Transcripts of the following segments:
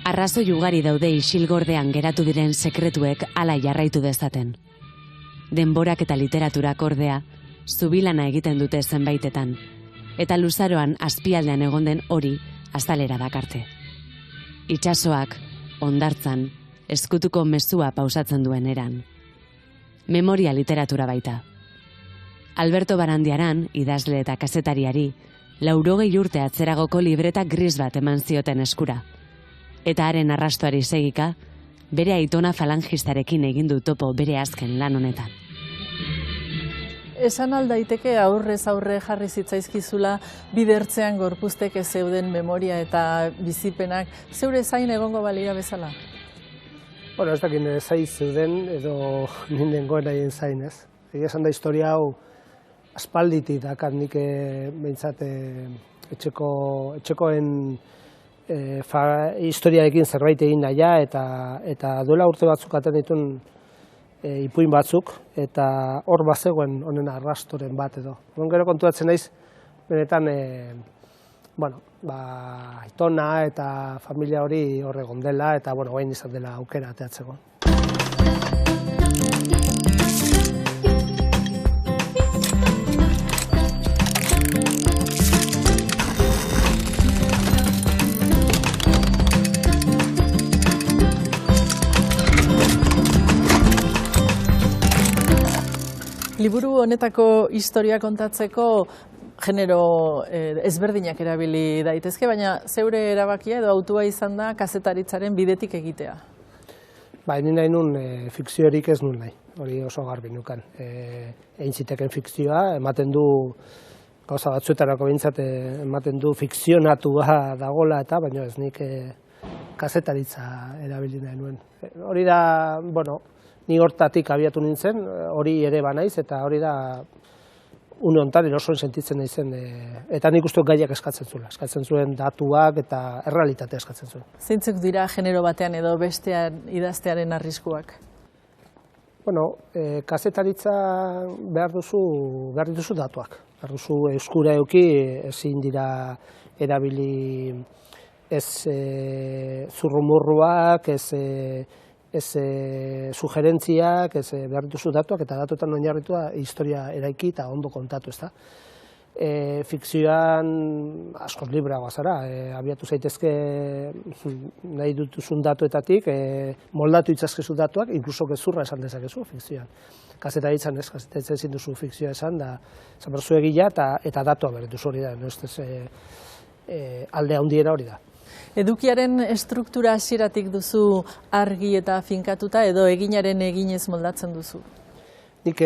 Arrazoi ugari daude isilgordean geratu diren sekretuek hala jarraitu dezaten. Denborak eta literaturak ordea, zubilana egiten dute zenbaitetan, eta luzaroan azpialdean egon den hori azalera dakarte. Itsasoak, hondartzan, ezkutuko mezua pausatzen duen eran. Memoria literatura baita. Alberto Barandiaran, idazle eta kazetariari, 80 urte atzeragoko libreta gris bat eman zioten eskura. Eta haren arrastoari segika, bere aitona falangistarekin egin du topo bere azken lan honetan. Esan aldaiteke aurrez aurre jarri zitzaizkizula bidertzean gorpuztek ez zeuden memoria eta bizipenak zeure zain egongo balira bezala? Bueno, ez dakin zain zeuden edo nindengoen haien zain, ez? Egia esan da historia hau aspalditik dakat nik behintzat etxekoen historiarekin zerbait egin naia eta duela urte batzuk aten dituen ipuin batzuk eta hor bazegoen honen arrastoren bat edo. Gero kontuatzen naiz, benetan, aitona eta familia hori hor egon dela eta guain izan dela aukera ateatzeko. Liburu honetako historia kontatzeko genero ezberdinak erabili daitezke, baina zeure erabakia edo autua izan da kazetaritzaren bidetik egitea. Ni nahi nun fikziorik ez nun nahi, hori oso garbi nukan. Egin ziteken fikzioa, ematen du, gauza batzuetarako behintzat, ematen du fikzionatua dagola eta, baina ez nik kazetaritza erabili nahi nuen. Hori da, ni hortatik abiatu nintzen, hori ere banaiz, eta hori da une honetan erosoen sentitzen naizen, eta nik uste gaiak eskatzen zuen. Eskatzen zuen datuak eta errealitatea eskatzen zuen. Zeintzuk dira genero batean edo bestean idaztearen arriskuak? Kazetaritza behar dituzu datuak. Behar duzu eskura eduki, ezin dira erabili ez zurrumurruak, ez sugerentziak, ez behar dituzu datuak, eta datuetan oinarritua historia eraiki eta ondo kontatu, ezta. Fikzioan askoz libreagoa zara, abiatu zaitezke nahi dutuzun datuetatik, moldatu itzazkezu datuak, inkluso gezurra esan dezakezu fikzioan. Kazetaritzan ez, kazetaritzan ezin duzu fikzioa esan, da zaberzu egila eta datua behar dituzu hori da, alde handiena hori da. Edukiaren estruktura hasieratik duzu argi eta finkatuta edo eginaren eginez moldatzen duzu? Nik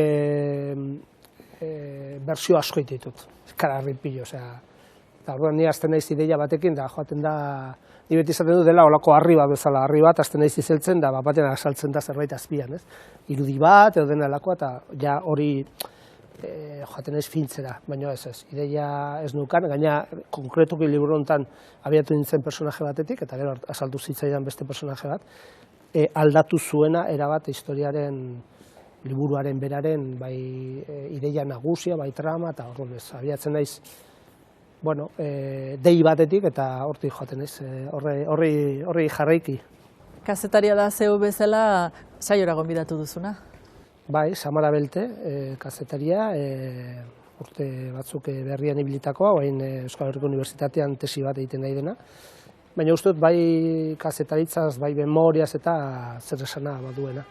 bersio asko ditut, kararri pilo, eta orduan ni hasten naiz ideia batekin, da joaten da, ni beti izaten du dela olako harri bat bezala, harri bat hasten naiz izeltzen, da batean asaltzen da zerbait azpian, ez? Irudi bat edo dena alakoa, eta ja hori joaten naiz fintzera, baina ez, ideia ez nukan, gaina konkretuki liburu honetan abiatu nintzen personaje batetik, eta gero azaldu zitzaidan beste personaje bat, aldatu zuena erabat historiaren, liburuaren beraren, bai ideia nagusia, bai trama, eta abiatzen naiz, dei batetik, eta hortik joaten naiz, horri jarraiki. Kazetaria da zeu bezala, saiora gonbidatu duzuna? Bai, Samara Belte, kazetaria, urte batzuk berrian ibilitakoa, orain Euskal Herriko Unibertsitatean tesi bat egiten nahi dena. Baina uste dut bai kazetaritzaz, bai memoriaz eta zer esana baduena.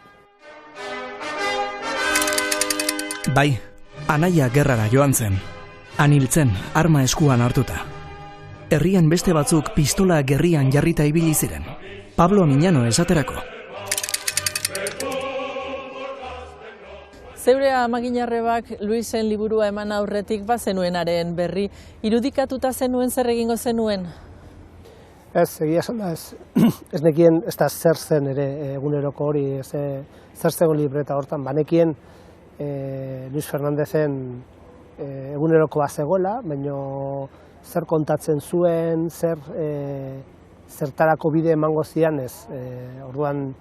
Bai, anaia gerrara joan zen. Han hiltzen, arma eskuan hartuta. Herrian beste batzuk pistola gerrian jarrita ibili ziren. Pablo Miñano esaterako. Zeure amaginarrebak Luisen liburua eman aurretik bazenuenaren berri, irudikatuta zenuen zer egingo zenuen? Ez, egia esan da, ez nekien, ez da zer zen ere eguneroko hori, zer zegoen libreta hortan, banekien Luis Fernandezen eguneroko bazegoela, baina zer kontatzen zuen, zertarako bide emango zian ez, orduan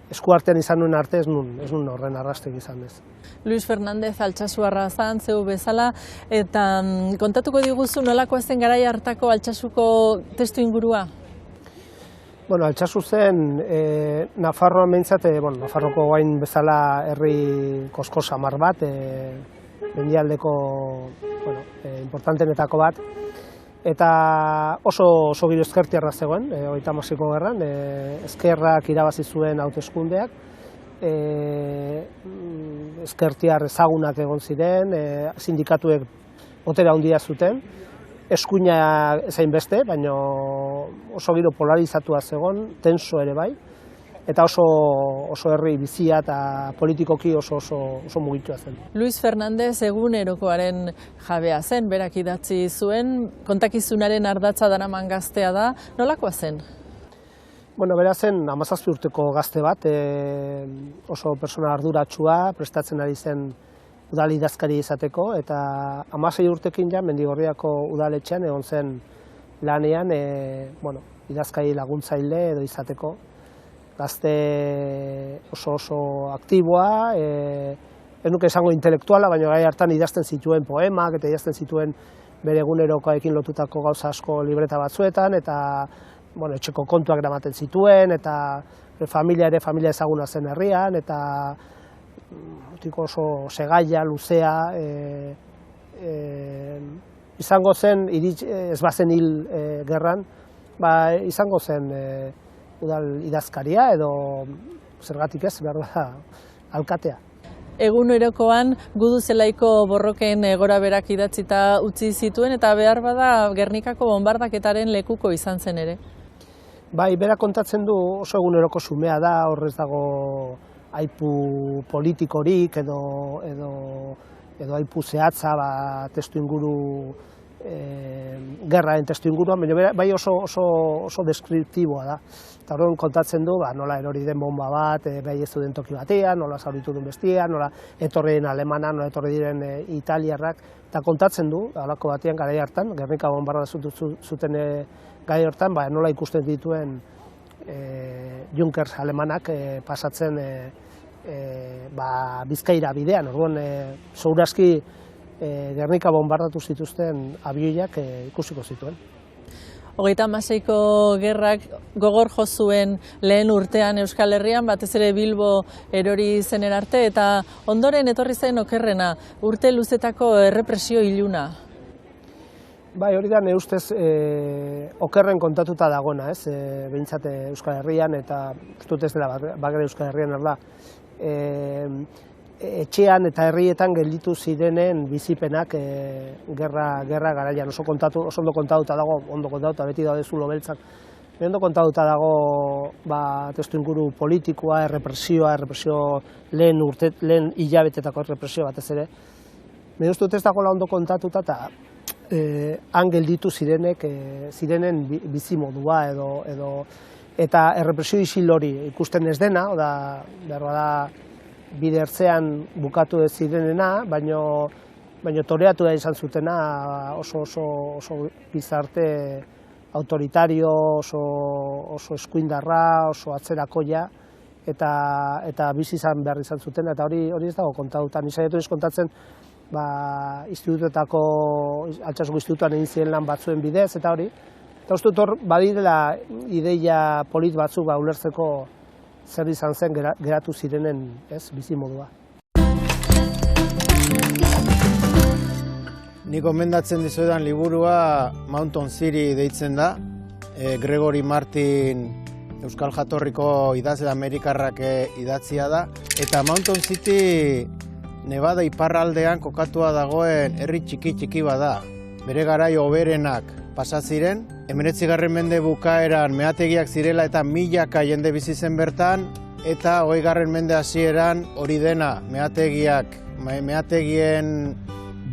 eskuartean izan nuen arte ez nun horren arrastek izan ez. Luis Fernandez Altsasuarra zan, zeu bezala, eta kontatuko diguzu nolako zen garai hartako Altsasuko testu ingurua? Bueno, Altsasu zen, Nafarroan behintzat, Nafarroko gain bezala herri kosko samar bat, mendialdeko importantenetako bat, eta oso giro ezkertiarra zegoen, 36ko gerran, ezkerrak irabazi zuen hauteskundeak, ezkertiar ezagunak egon ziren, sindikatuek botere handia zuten, eskuina ezain beste, baina oso giro polarizatua zegoen, tenso ere bai, eta oso herri bizia eta politikoki oso mugitua zen. Luis Fernandez egunerokoaren jabea zen, berak idatzi zuen, kontakizunaren ardatza daraman gaztea da, nolakoa zen? Bueno, bera zen 17 urteko gazte bat, oso persona arduratsua, prestatzen ari zen udal idazkari izateko, eta 16 urtekin ja Mendigorriako udaletxean egon zen lanean idazkari laguntzaile edo izateko. Gazte oso aktiboa, ez nuke esango intelektuala, baina gai hartan idazten zituen poemak eta idazten zituen bere egunerokoekin lotutako gauza asko libreta batzuetan, eta etxeko kontuak eramaten zituen, eta familia ezaguna zen herrian, eta oso segaia, luzea, izango zen, ez bazen hil gerran, izango zen udal idazkaria edo zergatik ez, behar da, alkatea. Egunerokoan gudu zelaiko borroken gora berak idatzita utzi zituen, eta behar bada Gernikako bonbardaketaren lekuko izan zen ere. Bai, berak kontatzen du oso eguneroko xumea da, horrez dago aipu politikorik edo aipu zehatza testu inguru, gerraren testu inguruan, baina bai oso deskriptiboa da. Eta horren kontatzen du, nola erori den bomba bat, bai ez den toki batean, nola zauritu den bestia, nola etorri den alemana, nola etorri diren italiarrak, eta kontatzen du, halako batean garai hartan, Gernika bonbarda zuten gai hortan, nola ikusten dituen Junkers alemanak pasatzen Bizkaira bidean. Orduan, segurazki Gernika bonbardatu zituzten abioiak ikusiko zituen. 36ko gerrak gogor jo zuen lehen urtean Euskal Herrian, batez ere Bilbo erori zenen arte, eta ondoren etorri zen okerrena, urte luzetako errepresio iluna. Bai, hori da, nire ustez okerren kontatuta dagona, behintzat Euskal Herrian, eta ustut ez dela bagre Euskal Herrian erda. Etxean eta herrietan gelditu zirenen bizipenak gerra garaian oso ondo kontatuta dago, beti daude zulo beltzak. Ondo kontatuta dago testu inguru politikoa, errepresio lehen hilabetetako errepresio batez ere. Nire ustut ez dagoela ondo kontatuta eta han gelditu zirenen bizimodua eta errepresio isil hori ikusten ez dena, behar da bide ertzean bukatu ez zirenena, baina toreatu da izan zutena oso gizarte autoritario, oso eskuindarra, oso atzerakoia, eta bizi izan behar izan zutena, eta hori ez dago kontatuta. Ni saiatu ez kontatzen institutuetako, Altsasuko institutuan egin ziren lan batzuen bidez, eta hori. Eta uste dut hor, badirela ideia polit batzuk ulertzeko zer izan zen geratu zirenen bizimodua. Ni gomendatzen dizuedan liburua Mountain City deitzen da. Gregory Martin Euskal Jatorriko idazle amerikarrak idatzia da. Eta Mountain City Nevada iparraldean kokatua dagoen herri txiki bada. Bere garai hoberenak pasa ziren. 19. mende bukaeran meategiak zirela eta milaka jende bizi zen bertan, eta 20. mende hasieran hori dena meategien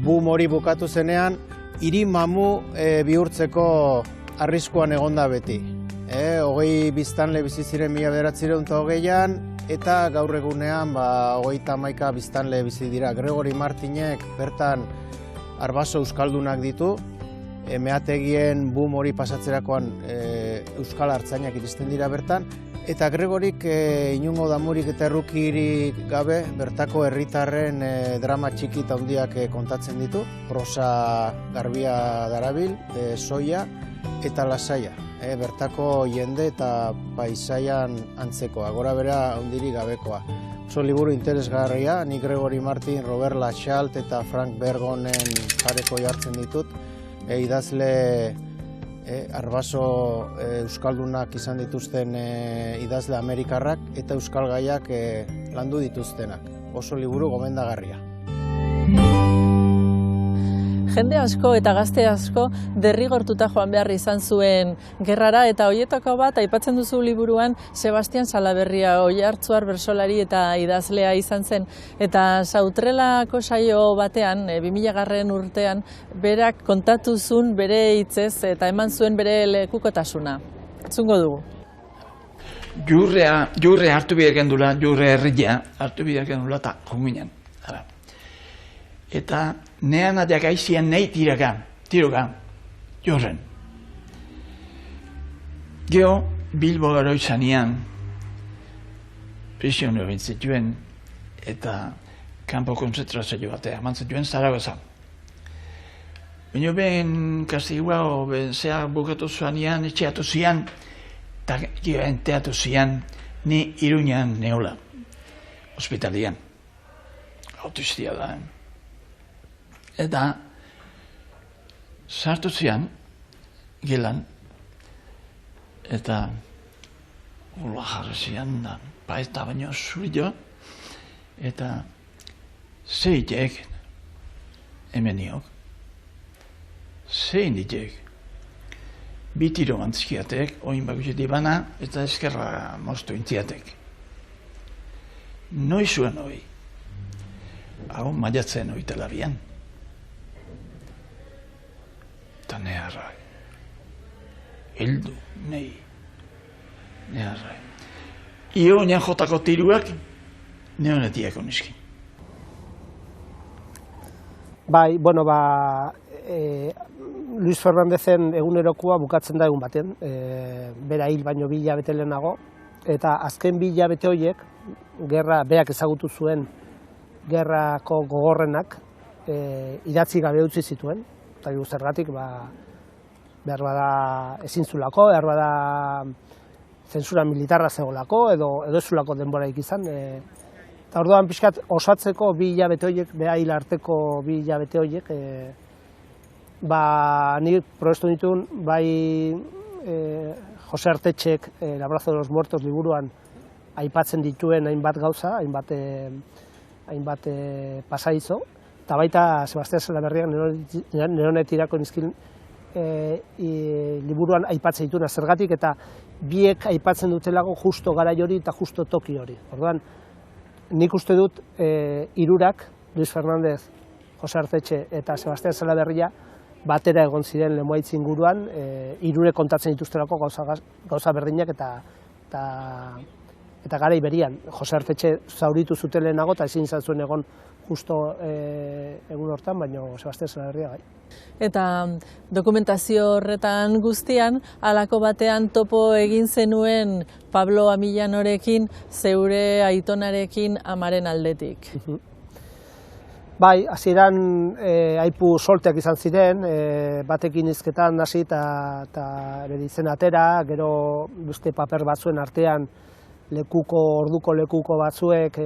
boom hori bukatu zenean, hiri mamu bihurtzeko arriskuan egonda beti. 20 biztanle bizi ziren 1920an, eta gaur egunean 31 biztanle bizi dira. Gregory Martinek bertan arbaso euskaldunak ditu. Meategien boom hori pasatzerakoan euskal artzainak iristen dira bertan, eta Gregorik inongo damurik eta errukirik gabe bertako herritarren drama txiki eta handiak kontatzen ditu. Prosa garbia darabil, soia, eta lasaia, bertako jende eta paisaian antzekoa, gora bera handirik gabekoa. Oso liburu interesgarria, ni Gregory Martin, Robert Lachalt eta Frank Bergonen jareko jartzen ditut, idazle arbaso euskaldunak izan dituzten idazle amerikarrak eta euskal gaiak landu dituztenak. Oso liburu gomendagarria. Jende asko eta gazte asko derrigortuta joan behar izan zuen gerrara, eta hoietako bat aipatzen duzu liburuan Sebastian Salaberria, Oiartzuar bertsolari eta idazlea izan zen, eta Sautrelako saio batean 2000. Urtean berak kontatu zuen bere hitzez eta eman zuen bere lekukotasuna. Entzungo dugu. Jurre hartu bideak gendula, jurre herria hartu bideak gendula eta junginen. Eta nean adiak aizien nahi tiroka, jorren. Geo, Bilbo gero izanean, prisionero bintzituen, eta kanpo konzentrazio batea, mantzituen Zaragoza. Baina ben kastigua, ben zea bukatu zuanean, etxeatu zian, eta gero enteatu zian, ni Iruñan neola, hospitalian. Autistia da, Eta sartu zian, gelan, eta hola jarri zian da, paeta baino zurio, eta zeitek, hemeniok, zein ditek, bitiro antzkiatek, oin bakuzetik bana, eta eskerra moztu intziatek. Noi zuen hoi, hau maiatzen oitelabian. Eta neharrai, heldu, neharrai. Io nian jotako tiruak, neonetiako niskin. Bai, bueno, Luis Fernandezen egunerokoa bukatzen da egun baten, bera hil baino 2 hilabete lehenago, eta azken 2 hilabete horiek, berak ezagutu zuen gerrako gogorrenak, idatzi gabe utzi zituen. Eta zergatik, behar bada ezin zulako, behar bada zentsura militarra zegoelako, edo ez zulako denboraik izan. Eta orduan pixkat osatzeko 2 hilabete horiek, beha hil arteko 2 hilabete horiek, nik probestu dituen, bai Jose Artetxek, El abrazo de los muertos liburuan aipatzen dituen hainbat gauza, hainbat pasaizo, eta baita Sebastian Salaberriak neronetirako nizkin liburuan aipatzen dituna zergatik, eta biek aipatzen dutelako justo garai hori eta justo toki hori. Orduan, nik uste dut hirurak, Luis Fernandez, Jose Artetxe eta Sebastian Salaberria, batera egon ziren Lemoaitz inguruan, hirurek kontatzen dituztelako gauza berdinak eta garai berian. Jose Artetxe zauritu zuten lehenago eta ezin izan zuen egon justo egun hortan, baina Sebastian Salaberria bai. Eta dokumentazio horretan guztian, halako batean topo egin zenuen Pablo Amillanorekin, zeure aitonarekin amaren aldetik. Bai, hasieran aipu solteak izan ziren, batekin hizketan hasi eta bere izena atera, gero beste paper batzuen artean orduko lekuko batzuek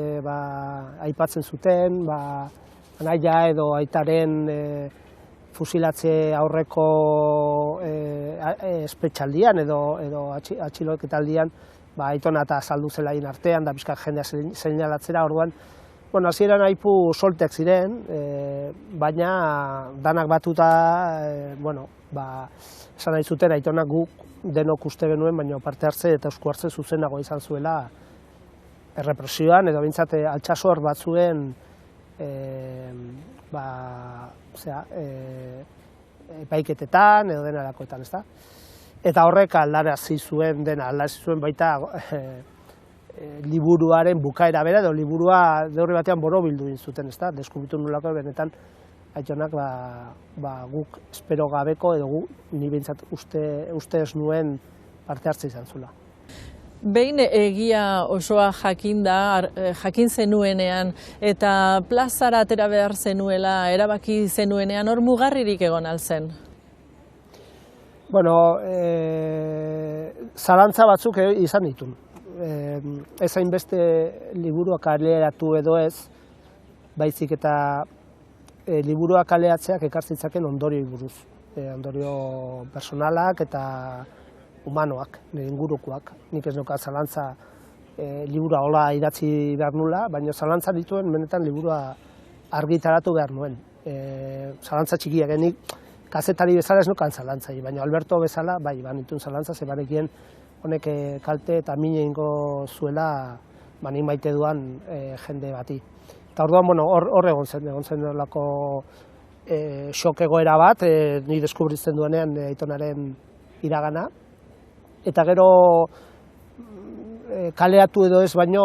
aipatzen zuten, anaia edo aitaren fusilatze aurreko espetxaldian edo atxiloketaldian aitona eta saldu zelain artean, da bizkak jendea seinalatzera, orduan, hasieran aipu solteak ziren, baina danak batuta, esan nahi zuten aitonak guk denok uste genuen, baina parte hartze eta esku hartze zuzenago izan zuela errepresioan, edo bintzat altxasor batzuen epaiketetan edo denarakoetan, ezta? Eta horrek aldarazi zuen baita liburuaren bukaera bera, edo liburua neurri batean borobildu zuten, ezta? Deskubritu nolako benetan aitonak guk espero gabeko edo ni behintzat uste ez nuen parte hartze izan zula. Behin egia osoa jakin zenuenean eta plazara atera behar zenuela erabaki zenuenean, hor mugarririk egon alzen? Bueno, zalantza batzuk izan ditun. Ez hainbeste liburuak kaleratu edo ez, baizik eta liburuak kaleratzeak ekartzitzaken ondorio buruz. Ondorio personalak eta humanoak, nire ingurukoak. Nik ez nuka zalantza liburua hola idatzi behar nula, baina zalantza dituen benetan liburua argitaratu behar nuen. Zalantza txikiak genik, kazetari bezala ez nukan zalantzai, baina Alberto bezala, bai, banitun zalantza, ze banekien honek kalte eta mine ingo zuela nik maite duan jende bati. Eta orduan, bueno, hor egon zen olako xok egoera bat, ni deskubritzen duenean aitonaren iragana. Eta gero kaleatu edo ez baino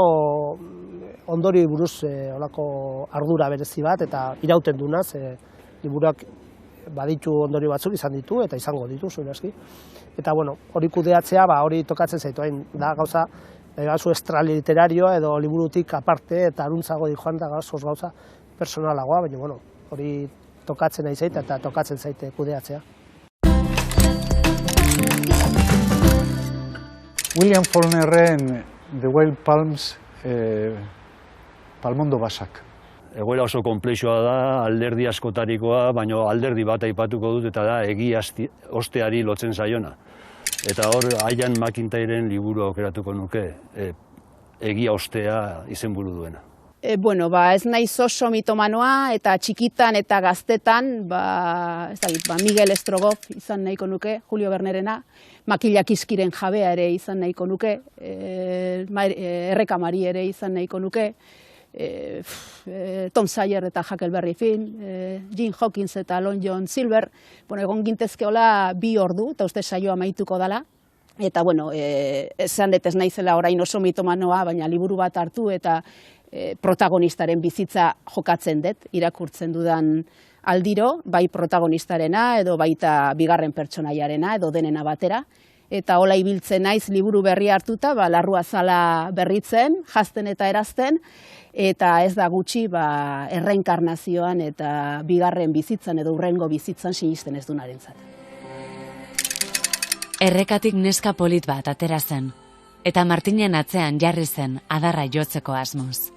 ondori buruz olako ardura berezi bat eta irauten duna, liburuak baditu ondorio batzuk izan ditu eta izango ditu zurazki. Eta bueno, hori kudeatzea, hori tokatzen zaitu hain da gauza, gauza extraliterarioa edo liburutik aparte eta aruntzago di joan da gauza personalagoa, baina bueno, hori tokatzen nahi zaite eta tokatzen zaite kudeatzea. William Faulknerren The Wild Palms palmondo basak. Egoera oso konplexua da, alderdi askotarikoa, baina alderdi bat aipatuko dut eta da egia osteari lotzen zaiona. Eta hor, Ian McIntyren liburua aukeratuko nuke, egia ostea izenburu duena. Bueno, ez naiz oso mitomanoa eta txikitan eta gaztetan, Miguel Strogoff izan nahiko nuke, Julio Vernerena, Makilak Izkiren jabea ere izan nahiko nuke, Errekamari ere izan nahiko nuke, Tom Sawyer eta Huckleberry Finn, Jim Hawkins eta Long John Silver, egon gintezkeola 2 ordu, eta uste saioa amaituko dela. Eta, esan dut ez naizela orain oso mitomanoa, baina liburu bat hartu eta protagonistaren bizitza jokatzen dut, irakurtzen dudan aldiro, bai protagonistarena edo baita bigarren pertsonaiarena edo denena batera. Eta hola ibiltzen naiz liburu berria hartuta, larrua zala berritzen, jazten eta erazten, eta ez da gutxi erreinkarnazioan eta bigarren bizitzan edo hurrengo bizitzan sinisten ez dunarentzat. Errekatik neska polit bat atera zen, eta Martinen atzean jarri zen adarra jotzeko asmoz.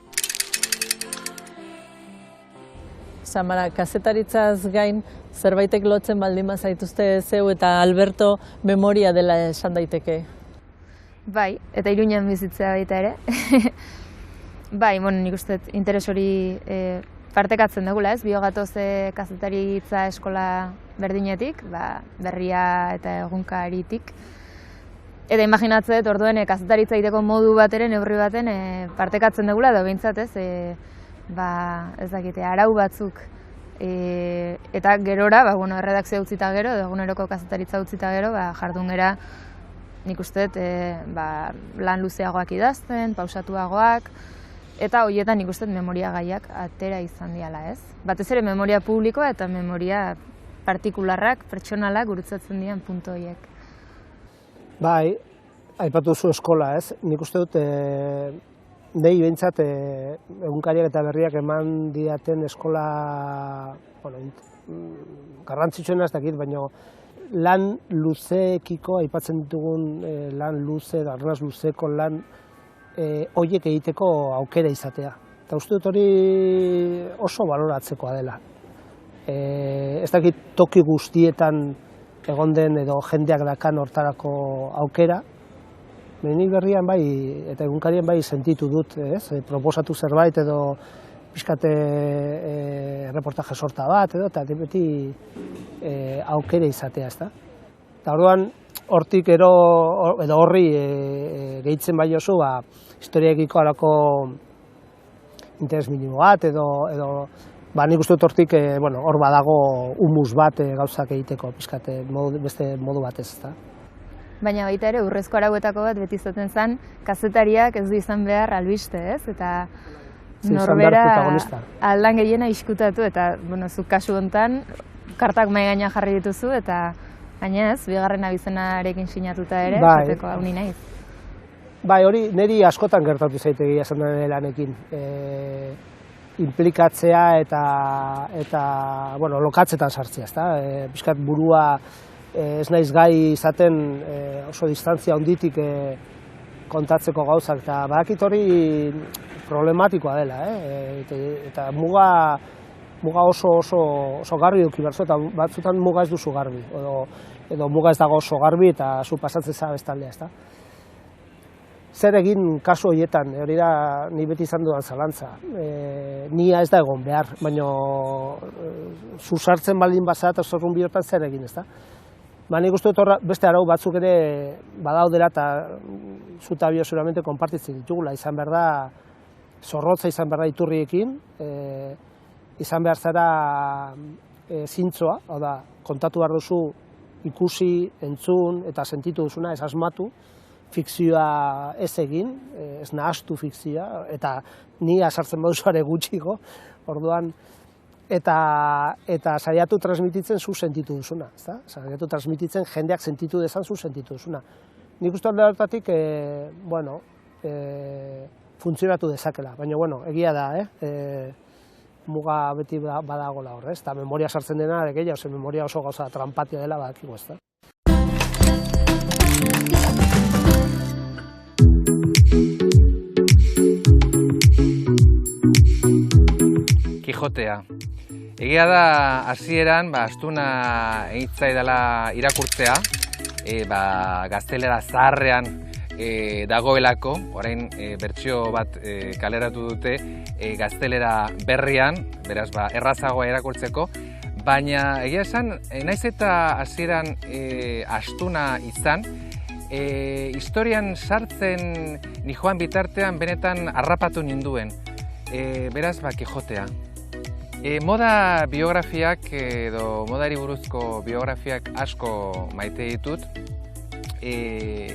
Samara, kazetaritzaz gain zerbaitek lotzen baldin zaituzte zeu eta Alberto memoria dela esan daiteke. Bai, eta Iruñan bizitzea baita ere. Bai, nik uste interes hori partekatzen dugula, ez? Biogatoz kazetaritza eskola berdinetik, berria eta egunkaritik. Eta imaginatzen dut orduen kazetaritza egiteko modu bat ere, neurri baten partekatzen dugula, edo behintzat ez, ez dakite, arau batzuk. Eta gerora, erredakzioa utzita gero, edo eguneroko kazetaritza utzita gero, jardun gera, nik uste dut, lan luzeagoak idazten, pausatuagoak, eta horietan nik uste dut memoria gaiak atera izan diala, ez? Batez ere memoria publikoa eta memoria partikularrak, pertsonalak gurutzatzen dian punto horiek. Bai, aipatu zu eskola, ez? Nik uste dut, nahi behintzat, egunkariak eta berriak eman diaten eskola, garrantzitsuena ez dakit, baina lan luzeekiko, aipatzen ditugun lan luze, arnaz luzeko lan horiek egiteko aukera izatea. Eta uste dut hori oso baloratzekoa dela. Ez dakit toki guztietan egon den edo jendeak dakan hortarako aukera, nik berrian bai, eta egunkarien bai sentitu dut, proposatu zerbait edo pixkate reportaje sorta bat, eta beti aukera izatea, ez da. Eta orduan, hortik edo horri gehitzen bai oso, historiaekiko alako interes minimo bat, edo nik uste dut hortik, hor badago humus bat gauzak egiteko, pixkate beste modu batez, ez da. Baina baita ere, urrezko arauetako bat beti izaten zen, kazetariak ez du izan behar albiste, ez? Eta norbera aldan gehiena iskutatu, eta, zuk kasu hontan, kartak mahai gaina jarri dituzu, eta baina ez, bigarren abizenarekin sinatuta ere, zateko hau ni naiz. Bai, hori niri askotan gertatu zaitegia esan den lanekin. Implikatzea eta lokatzetan sartzea, ezta? Pixkat burua ez naiz gai izaten oso distantzia handitik kontatzeko gauzak, eta badakit hori problematikoa dela, eta muga oso garbi eduki behar zu, eta batzutan muga ez duzu garbi, edo muga ez dago oso garbi, eta zu pasatzen za bestaldea, ezta? Zer egin kasu horietan, hori da ni beti izan dudan zalantza. Nia ez da egon behar, baina zu sartzen baldin bazara eta zorrun bihurtan zer egin, ezta? Nik uste dut beste arau batzuk ere badaudela eta zuta bio seguramente konpartitzen ditugula. Izan behar da, zorrotza izan behar da iturriekin, izan behar zara zintzoa, hau da, kontatu behar duzu ikusi, entzun eta sentitu duzuna, ez asmatu, fikzioa ez egin, ez nahastu fikzioa, eta ni asartzen baduzuare gutxiko, orduan, eta saiatu transmititzen zu sentitu duzuna, ezta? Saiatu transmititzen jendeak sentitu dezan zu sentitu duzuna. Nik uste alde horretatik, funtzionatu dezakela, baina, egia da, muga beti badagola hor, ez? Eta memoria sartzen dena, gehiago, memoria oso gauza tranpatia dela badakigu, ezta? Kijotea. Egia da, hasieran, astuna egitzai dela irakurtzea, gaztelera zaharrean dagoelako, orain bertsio bat kaleratu dute gaztelera berrian, beraz, errazagoa irakurtzeko, baina egia esan, naiz eta hasieran astuna izan, historian sartzen nijoan bitartean benetan harrapatu ninduen, beraz, Kijotea. Moda biografiak edo modari buruzko biografiak asko maite ditut.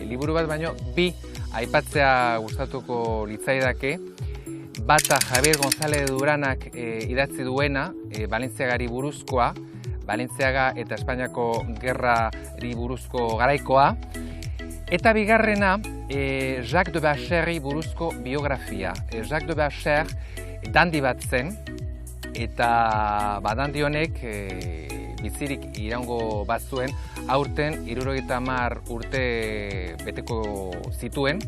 Liburu bat baino bi aipatzea gustatuko litzaidake. Bata Javier González Duranak idatzi duena, Balentziagari buruzkoa, Balentziaga eta Espainiako gerrari buruzko garaikoa. Eta bigarrena, Jacques de Bacherri buruzko biografia. Jacques de Bacher dandi bat zen, eta dandi honek bizirik iraungo bat zuen, aurten 70 urte beteko zituen,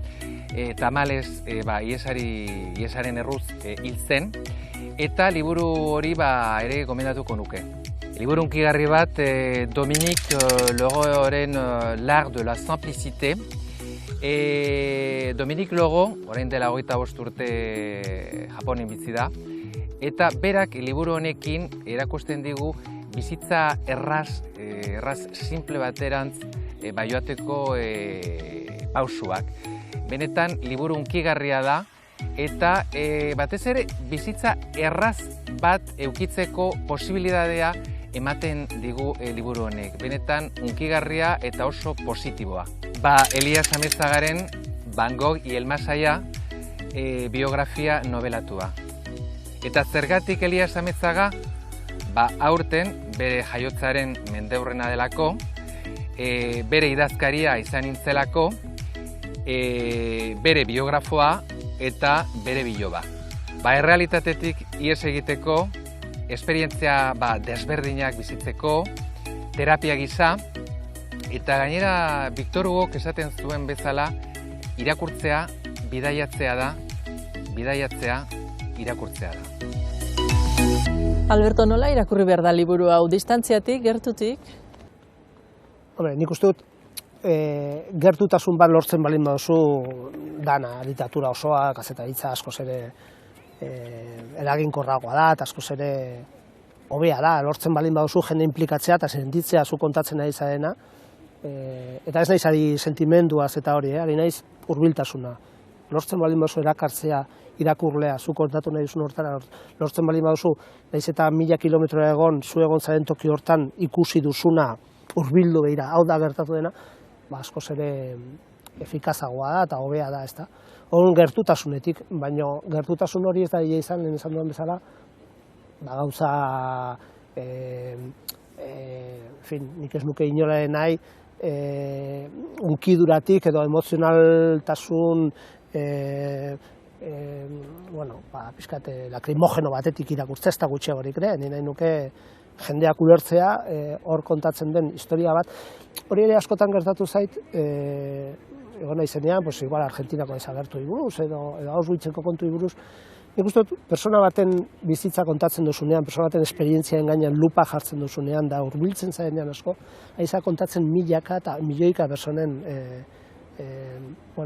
tamalez iesaren erruz hil zen, eta liburu hori ere gomendatuko nuke. Liburu hunkigarri bat, Dominique Leroyren L'Art de la Simplicité. Dominique Leroy, orain dela 25 urte Japonen bizi da, eta berak liburu honekin erakusten digu bizitza erraz simple baterantz joateko pausuak. Benetan liburu hunkigarria da, eta batez ere bizitza erraz bat eukitzeko posibilitatea ematen digu liburu honek. Benetan hunkigarria eta oso positiboa. Elias Amezagaren Van Gogh y el Más Allá biografia nobelatua. Eta zergatik Elias Amezaga, aurten bere jaiotzaren mendeurrena delako, bere idazkaria izan nintzelako, bere biografoa eta bere biloba. Errealitatetik ihes egiteko, esperientzia desberdinak bizitzeko, terapia gisa, eta gainera Victor Hugok esaten zuen bezala, irakurtzea bidaiatzea da, bidaiatzea irakurtzea da. Alberto, nola irakurri behar da liburu hau? Distantziatik, gertutik? Nik uste dut, gertutasun bat lortzen balin baduzu dana, literatura osoa, kazetaritza askoz ere eraginkorragoa da, eta askoz ere hobea da, lortzen balin baduzu jende implikatzea eta sentitzea zu kontatzen ari zarena, eta ez naiz ari sentimenduaz eta hori, ari naiz hurbiltasuna. Lortzen balin baduzu erakartzea, irakurlea, zu kontatu nahi duzun hortara, lortzen balin baduzu, naiz eta 1000 kilometroa egon, zu egon zaren toki hortan ikusi duzuna hurbildu behira, hau da gertatu dena, askoz ere efikazagoa da eta hobea da, ezta. Horren gertutasunetik, baina gertutasun hori ez da izan, lehen esan duen bezala, gauza, nik ez nuke inolaren nahi, unkiduratik edo emozionaltasun pixkat lakrimogeno batetik irakurtzea ez da gutxiagorik ere, nahi nuke jendeak ulertzea, hor kontatzen den historia bat. Hori ere askotan gertatu zait, egon naizenean, igual Argentinako desagertu buruz, edo Auschwitzeko kontu buruz. Nik uste dut, persona baten bizitza kontatzen duzunean, persona baten esperientziaren gainean lupa jartzen duzunean, da hurbiltzen zarenean asko, aiza kontatzen milaka eta milioika personen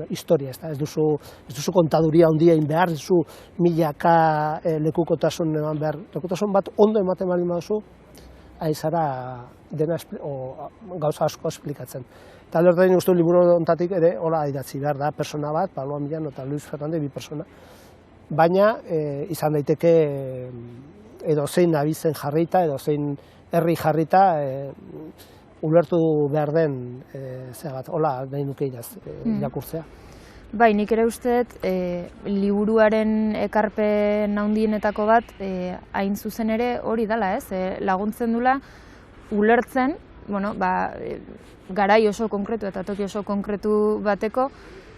historia, ez duzu kontaduria handia egin behar, ez duzu milaka lekukotasun eman behar. Lekukotasun bat ondo ematen bali maduzu, aizara dena gauza asko esplikatzen. Eta alertain uste liburu ontatik ere hola idatzi behar da, persona bat, Pablo Millano eta Luis Fernandez, bi persona, baina izan daiteke edozein abizen jarrita, edozein herri jarrita, ulertu behar den zegat, hola nahi nuke irakurtzea. Bai, nik ere usteet, liburuaren ekarpen handienetako bat, hain zuzen ere hori dela, ez? Laguntzen dula, ulertzen, garai oso konkretu eta toki oso konkretu bateko,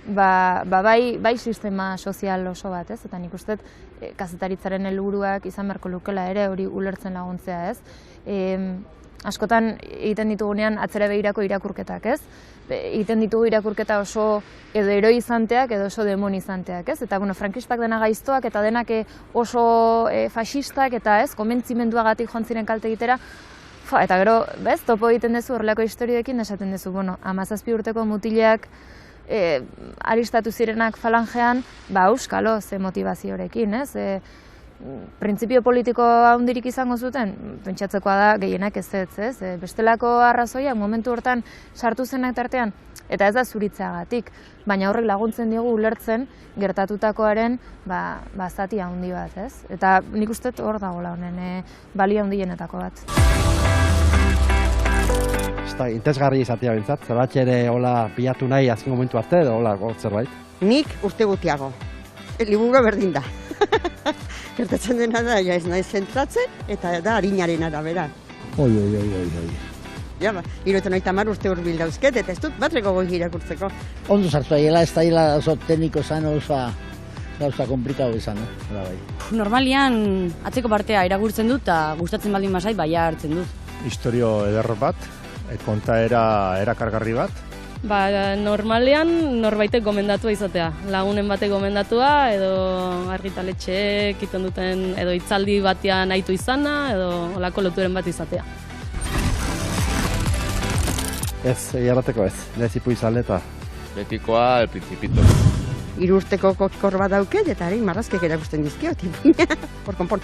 bai sistema sozial oso bat, ez? Eta nik usteet, kazetaritzaren helburuak izan beharko lukela ere hori ulertzen laguntzea, ez? Askotan egiten ditugunean atzera begirako irakurketak, ez? Egiten ditugu irakurketa oso edo heroizanteak edo oso demonizanteak, ez? Eta, frankistak dena gaiztoak eta denak oso faxistak eta, ez, konbentzimenduagatik joan ziren kalte egitera. Eta gero, bez, topo egiten duzu horrelako historioekin esaten duzu, 17 urteko mutileak aristatu zirenak falangean, auskalo, ze motivaziorekin, ez? Printzipio politiko handirik izango zuten, pentsatzekoa da gehienak ez, bestelako arrazoiak momentu hortan sartu zenak tartean, eta ez da zuritzeagatik, baina horrek laguntzen diogu ulertzen gertatutakoaren zati handi bat, ez? Eta nik uste hor dagoela honen balia handienetako bat. Interesgarri izatea bintzat, zerbait ere hola pilatu nahi azken momentu arte edo hola zerbait? Nik urte gutiago, liburua berdin da. Gertatzen dena da, ez nahi zentratzen, eta da harinaren arabera. Oi. Ja, 70 urte hurbil dauzket, eta ez dut batreko goi irakurtzeko. Ondo sartu aiela, ez da hila oso tekniko zan, gauza komplikau izan, bai. Normalian atzeko partea irakurtzen dut, eta gustatzen baldin bazait, baia hartzen dut. Historio eder bat, kontaera erakargarri bat. Normalean norbaitek gomendatua izatea. Lagunen batek gomendatua, edo argitaletxeek iten duten, edo hitzaldi batean aitu izana, edo olako loturen bat izatea. Ez, jarrateko ez, nezipu izan eta. Betikoa, El Principito. 3 urteko kokor bat dauket, eta harin marrazkek erakusten dizkio, tipuina. Por konpon.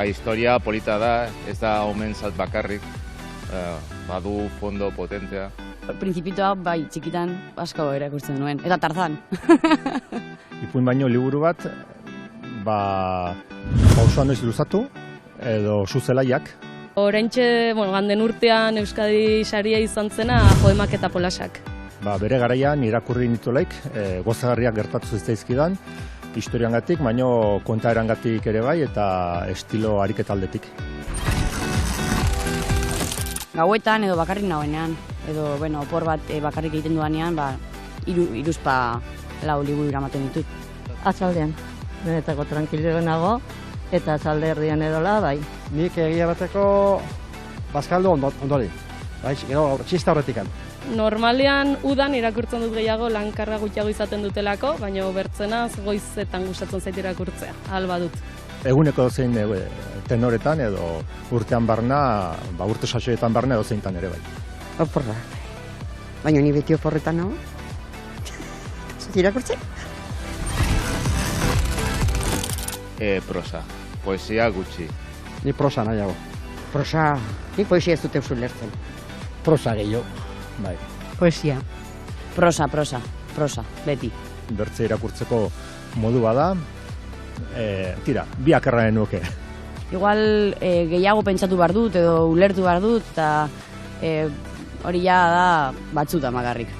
Historia polita da, ez da omen zat bakarrik. Badu fondo potentea. Principitoa bai txikitan asko erakusten nuen, eta Tarzan. Ipuin baino liburu bat, pausoan noiz luzatu, edo suzelaiak. Oraintxe, ganden urtean Euskadi saria izan zena poemak eta polasak. Bere garaian irakurri nitulaik, gozagarriak gertatu ziztaizkidan, historiangatik, baino kontaerangatik ere bai, eta estilo ariketaldetik. Gauetan edo bakarrik nagoenean, edo opor bat bakarrik egiten duanean, iruzpa lau liburu eramaten ditut. Atzaldean, benetako tranquilo nago, eta atzalde erdian edola, bai. Nik egia bateko bazkaldu ondori, gero txista horretikan. Normalean udan irakurtzen dut gehiago, lankarra gutxiago izaten dutelako, baina bertzenaz goizetan gustatzen zait irakurtzea, alba dut. Eguneko dozein tenoretan edo urtean barna, urte sasoietan barna edo zeintan ere bai. Oporra. Baina ni beti oporretan nago. Zut irakurtzen? Prosa. Poesia gutxi. Ni prosa nahiago. Prosa. Ni poesia ez dute usul lertzen. Prosa gehiago. Bai. Poesia. Prosa, beti. Bertze irakurtzeko modu bada, biak erranen nuke. Igual gehiago pentsatu behar dut edo ulertu behar dut, eta hori ja da batzuta magarrik.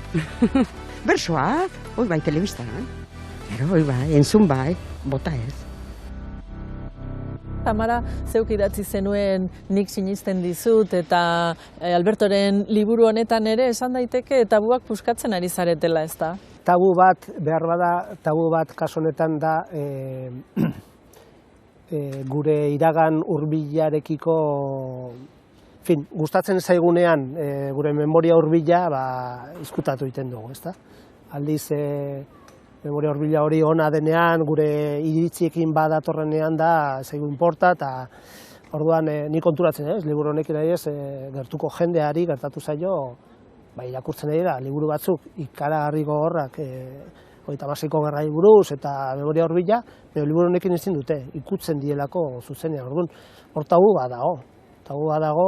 Bersoak, hoi bai telebista, Ero, hoi bai, entzun bai, bota ez. Tamara, zeuk idatzi zenuen nik sinisten dizut, eta Albertoren liburu honetan ere esan daiteke tabuak puskatzen ari zaretela, ez da? Tabu bat, behar bada, tabu bat kasu honetan da gure iragan hurbilarekiko, gustatzen zaigunean gure memoria hurbila izkutatu egiten dugu, ezta? Aldiz, memoria hurbila hori ona denean, gure iritziekin badatorrenean da zaigu inporta, eta orduan ni konturatzen, liburu honekin ari gertuko jendeari gertatu zaio, irakurtzen ari da, liburu batzuk ikaragarri gogorrak, 36ko gerrari buruz eta memoria hurbila, liburu honekin ezin dute, ikutzen dielako zuzenean, orduan, hor tabu badago. Tabu badago,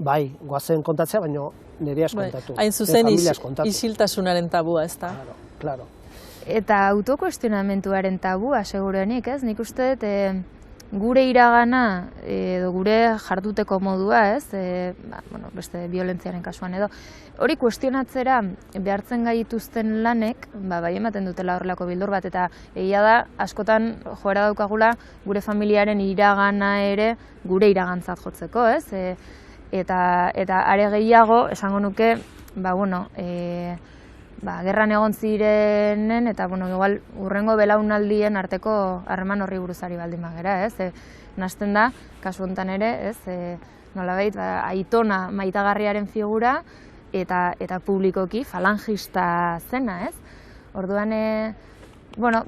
bai, goazen kontatzea, baina nire kontatu. Hain zuzen isiltasunaren tabua, ez da? Claro. Eta autokuestionamentuaren tabua, segurenik, ez? Nik uste, gure iragana edo gure jarduteko modua, ez? Beste violentziaren kasuan edo. Hori kuestionatzera behartzen gaituzten lanek, bai ematen dutela horrelako bildur bat, eta egia da, askotan joera daukagula gure familiaren iragana ere gure iragantzat jotzeko, ez? Eta are gehiago, esango nuke, gerran egon zirenen, eta igual urrengo belaunaldien arteko harreman horri buruzari baldin bagera, ez? Nahasten da, kasu honetan ere, ez? Nolabait, aitona maitagarriaren figura, eta publikoki falangista zena, ez? Orduan,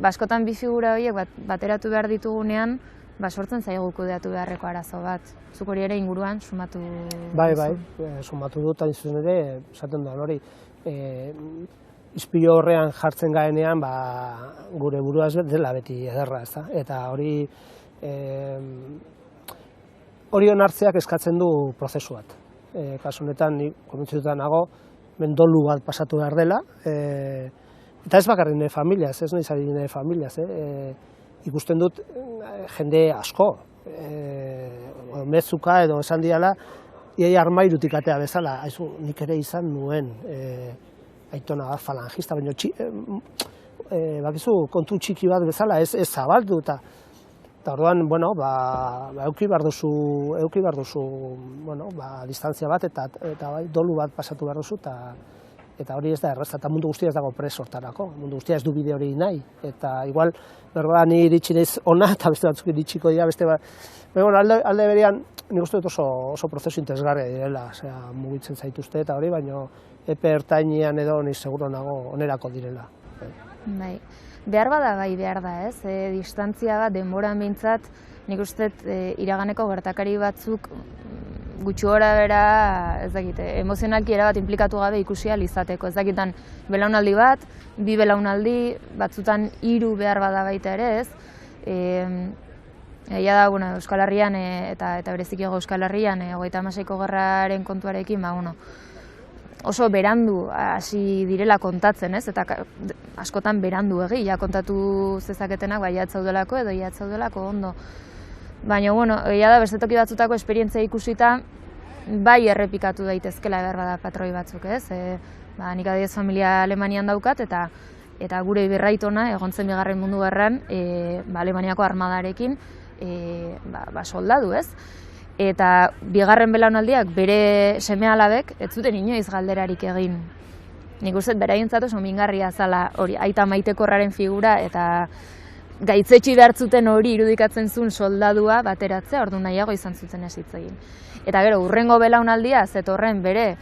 askotan bi figura horiek bateratu behar ditugunean, sortzen zaigu kudeatu beharreko arazo bat. Zuk hori ere inguruan sumatu duzu? Bai, sumatu dut, hain zuzen ere, esaten da hori. Ispilu horrean jartzen gaenean, gure burua ez dela beti ederra, ez da? Eta hori onartzeak eskatzen du prozesu bat. Kasu honetan, ni konbentzituta nago, dolu bat pasatu behar dela, eta ez bakarrik nire familiaz, ez nahi zari nire familiaz, ikusten dut jende asko, mezuka edo esan diala, iai armairutik atea bezala, nik ere izan nuen aitona bat falangista, baina bakizu kontu txiki bat bezala, ez zabaldu, eta orduan, euki behar duzu, distantzia bat, eta dolu bat pasatu behar duzu, eta hori ez da erraza, eta mundu guztia ez dago preso hortarako, mundu guztia ez du bide hori nahi, eta igual, ni iritsi naiz ona, eta beste batzuk iritsiko dira, alde berean, nik uste dut oso prozesu interesgarria direla, mugitzen zaituzte eta hori, baina epe ertainean edo ni seguro nago onerako direla. Bai. Behar bada bai behar da, ez? Distantzia bat, denboran behintzat, nik uste iraganeko gertakari batzuk gutxi gora bera, ez dakit, emozionalki erabat implikatu gabe ikusi ahal izateko. Ez dakitan belaunaldi bat, bi belaunaldi, batzutan 3 behar bada baita ere, ez? Egia da, Euskal Herrian eta bereziki Euskal Herrian 36ko gerraren kontuarekin, oso berandu hasi direla kontatzen, ez? Eta askotan berandu ja kontatu zezaketenak bai atzaudelako edo atzaudelako ondo. Baina, egia da, beste toki batzutako esperientzia ikusita, bai errepikatu daitezkela behar bada patroi batzuk, ez? Nik adibidez familia Alemanian daukat, eta gure berraitona, egon zen Bigarren Mundu Gerran, Alemaniako armadarekin, soldadu, ez? Eta bigarren belaunaldiak bere seme-alabek ez zuten inoiz galderarik egin. Nik uste beraientzat oso mingarria zala hori aita maitekorraren figura eta gaitzetsi behartzuten hori irudikatzen zuen soldadua bateratzea, ordu nahiago izan zuten ez hitz egin. Eta gero, urrengo belaunaldia zetorren bere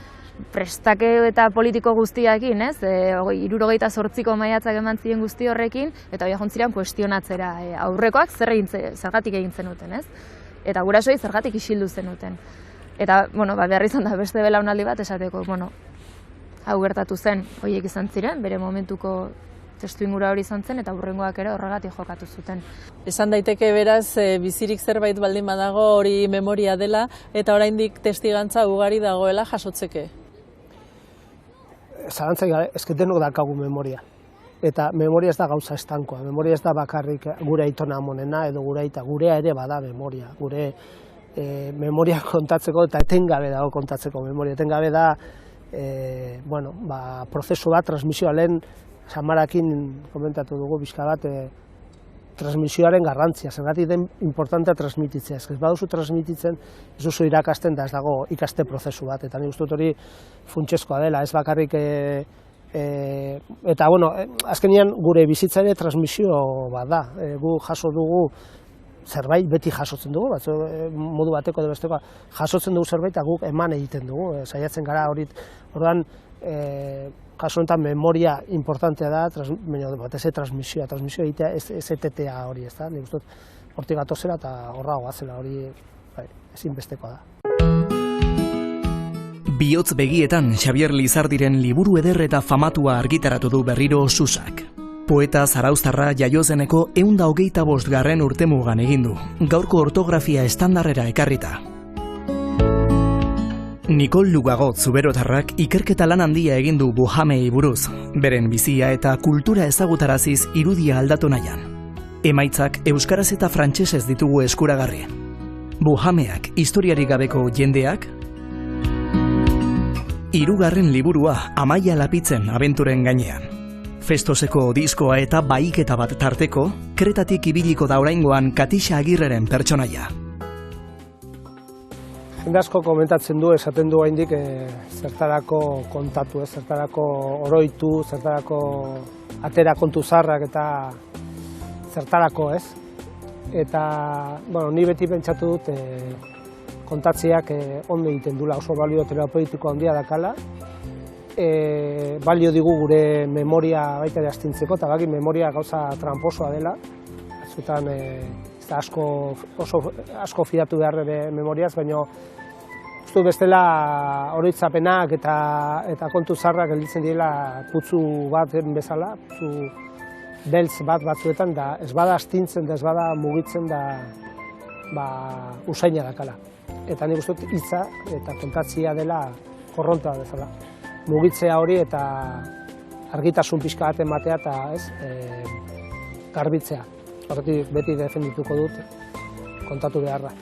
prestake eta politiko guztiakin, ez? 78ko maiatzak eman ziren guzti horrekin, eta hori jontzirean kuestionatzera aurrekoak zergatik egin zenuten, ez? Eta gurasoei zergatik isildu zenuten. Eta, behar izan da beste belaunaldi bat esateko, hau gertatu zen, horiek izan ziren, bere momentuko testuingura hori izan zen, eta hurrengoak ere horregatik jokatu zuten. Esan daiteke beraz, bizirik zerbait baldin badago hori memoria dela, eta oraindik testigantza ugari dagoela jasotzeke. Zalantzaik gabe, denok daukagu memoria. Eta memoria ez da gauza estankoa, memoria ez da bakarrik gure aitona amonena edo gure aita, gurea ere bada memoria. Gure memoria kontatzeko eta etengabe dago kontatzeko memoria. Etengabe da, prozesu bat, transmisioa lehen, Samarakin komentatu dugu bizka bat, transmisioaren garrantzia, zergatik den importantea transmititzea. Ez baduzu transmititzen, ez duzu irakasten da ez dago ikaste prozesu bat, eta nik uste dut hori funtsezkoa dela, ez bakarrik eta, azkenean gure bizitza ere transmisio bat da. Gu jaso dugu zerbait beti jasotzen dugu, modu bateko edo bestekoa jasotzen dugu zerbait eta guk eman egiten dugu, saiatzen gara hori, orduan, kasu honetan memoria importantea da, batez transmisioa egitea, ez etetea hori, ez da, nik uste hortik gatozela eta horra goazela hori ezinbestekoa da. Bihotz begietan Xabier Lizardiren liburu eder eta famatua argitaratu du berriro Susak. Poeta zarauztarra jaiozeneko 125. urtemugan egin du, gaurko ortografia estandarrera ekarrita. Nikol Lugagot zuberotarrak ikerketa lan handia egin du Bohamei buruz, beren bizia eta kultura ezagutaraziz irudia aldatu nahian. Emaitzak euskaraz eta frantsesez ditugu eskuragarri. Bohameak historiarik gabeko jendeak, 3. liburua Amaia Lapitzen abenturen gainean. Festoseko diskoa eta bahiketa bat tarteko, Kretatik ibiliko da oraingoan Katixa Agirreren pertsonaia. Jende asko komentatzen du, esaten du oraindik zertarako kontatu, zertarako oroitu, zertarako atera kontu zarrak eta zertarako, ez? Eta, bueno, ni beti pentsatu dut kontatzeak ondo egiten dula, oso balio terapeutiko handia dakala. Balio digu gure memoria baita ere astintzeko, eta baki memoria gauza tramposoa dela. Azutan asko fidatu behar ere memoriaz, baina uste bestela oroitzapenak eta kontu zarrak gelditzen direla putzu bat bezala, putzu beltz bat batzuetan, da ez bada astintzen, da ez bada mugitzen, da usaina dakala. Eta nik uste dut hitza eta kontatzia dela korronta bezala. Mugitzea hori eta argitasun pixka bat ematea eta garbitzea. Horretik beti defendituko dut kontatu beharra.